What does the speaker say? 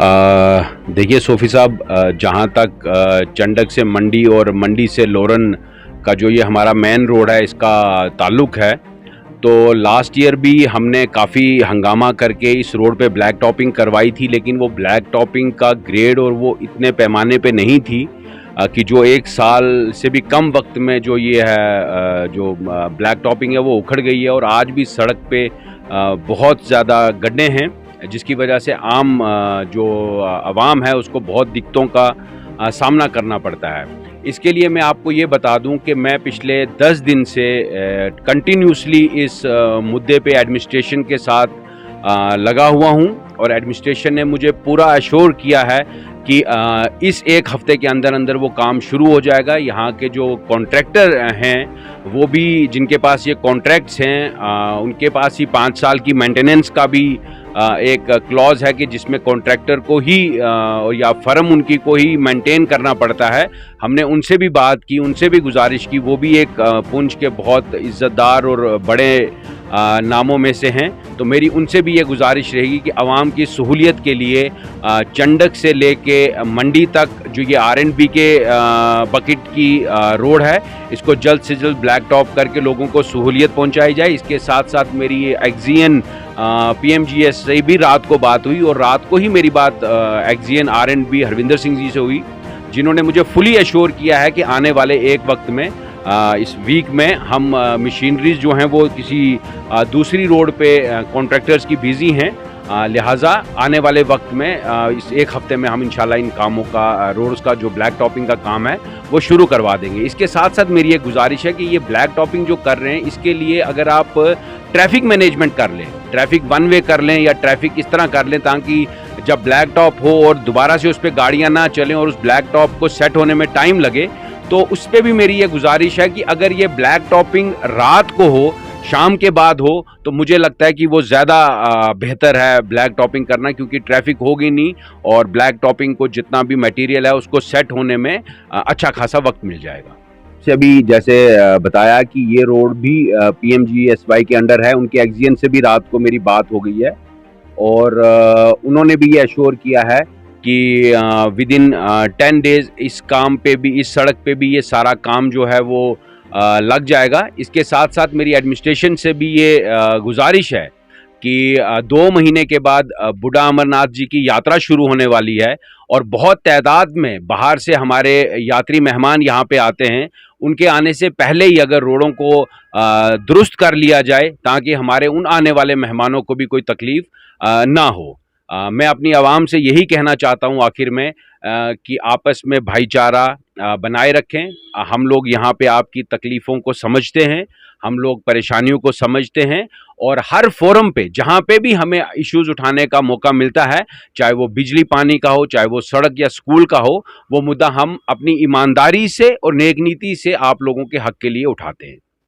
देखिए सोफ़ी साहब, जहाँ तक चंडक से मंडी और मंडी से लोरन का जो ये हमारा मेन रोड है इसका ताल्लुक़ है, तो लास्ट ईयर भी हमने काफ़ी हंगामा करके इस रोड पे ब्लैक टॉपिंग करवाई थी, लेकिन वो ब्लैक टॉपिंग का ग्रेड और वो इतने पैमाने पे नहीं थी कि जो 1 साल से भी कम वक्त में जो ये है जो ब्लैक टॉपिंग है वो उखड़ गई है। और आज भी सड़क पे बहुत ज़्यादा गड्ढे हैं, जिसकी वजह से आम जो आवाम है उसको बहुत दिक्कतों का सामना करना पड़ता है। इसके लिए मैं आपको ये बता दूं कि मैं पिछले 10 दिन से कंटिन्यूसली इस मुद्दे पे एडमिनिस्ट्रेशन के साथ लगा हुआ हूं, और एडमिनिस्ट्रेशन ने मुझे पूरा अश्योर किया है कि इस 1 हफ़्ते के अंदर अंदर वो काम शुरू हो जाएगा। यहाँ के जो कॉन्ट्रैक्टर हैं वो भी, जिनके पास ये कॉन्ट्रैक्ट्स हैं, उनके पास ही 5 साल की मेंटेनेंस का भी एक क्लॉज है कि जिसमें कॉन्ट्रैक्टर को ही या फर्म उनकी को ही मेंटेन करना पड़ता है। हमने उनसे भी बात की, उनसे भी गुजारिश की, वो भी एक पुंछ के बहुत इज़्ज़तदार और बड़े नामों में से हैं। तो मेरी उनसे भी ये गुजारिश रहेगी कि आवाम की सहूलियत के लिए चंडक से लेके मंडी तक जो ये R&B के बकेट की रोड है, इसको जल्द से जल्द ब्लैक टॉप करके लोगों को सहूलियत पहुंचाई जाए। इसके साथ साथ मेरी एक्जियन PMGS से भी रात को बात हुई, और रात को ही मेरी बात एक्जियन R&B हरविंदर सिंह जी से हुई, जिन्होंने मुझे फुली एश्योर किया है कि आने वाले एक वक्त में इस वीक में हम मशीनरीज जो हैं वो किसी दूसरी रोड पे कॉन्ट्रैक्टर्स की बिजी हैं, लिहाजा आने वाले वक्त में इस 1 हफ़्ते में हम इंशाल्लाह इन कामों का रोड्स का जो ब्लैक टॉपिंग का काम है वो शुरू करवा देंगे। इसके साथ साथ मेरी एक गुजारिश है कि ये ब्लैक टॉपिंग जो कर रहे हैं इसके लिए अगर आप ट्रैफिक मैनेजमेंट कर लें, ट्रैफिक वन वे कर लें या ट्रैफिक इस तरह कर लें ताकि जब ब्लैक टॉप हो और दोबारा से उस पर गाड़ियाँ ना चलें और उस ब्लैक टॉप को सेट होने में टाइम लगे, तो उस पर भी मेरी ये गुजारिश है कि अगर ये ब्लैक टॉपिंग रात को हो, शाम के बाद हो, तो मुझे लगता है कि वो ज़्यादा बेहतर है ब्लैक टॉपिंग करना, क्योंकि ट्रैफिक होगी नहीं और ब्लैक टॉपिंग को जितना भी मटेरियल है उसको सेट होने में अच्छा खासा वक्त मिल जाएगा। से अभी जैसे बताया कि ये रोड भी PMGSY के अंडर है, उनके एक्जियन से भी रात को मेरी बात हो गई है, और उन्होंने भी ये अश्योर किया है कि विदिन 10 डेज़ इस काम पे भी, इस सड़क पे भी ये सारा काम जो है वो लग जाएगा। इसके साथ साथ मेरी एडमिनिस्ट्रेशन से भी ये गुजारिश है कि 2 महीने के बाद बूढ़ा अमरनाथ जी की यात्रा शुरू होने वाली है, और बहुत तादाद में बाहर से हमारे यात्री मेहमान यहाँ पे आते हैं। उनके आने से पहले ही अगर रोडों को दुरुस्त कर लिया जाए ताकि हमारे उन आने वाले मेहमानों को भी कोई तकलीफ़ ना हो। मैं अपनी आवाम से यही कहना चाहता हूँ आखिर में कि आपस में भाईचारा बनाए रखें। हम लोग यहाँ पे आपकी तकलीफ़ों को समझते हैं, हम लोग परेशानियों को समझते हैं, और हर फोरम पे जहाँ पे भी हमें इश्यूज़ उठाने का मौका मिलता है, चाहे वो बिजली पानी का हो, चाहे वो सड़क या स्कूल का हो, वो मुद्दा हम अपनी ईमानदारी से और नेक नीति से आप लोगों के हक़ के लिए उठाते हैं।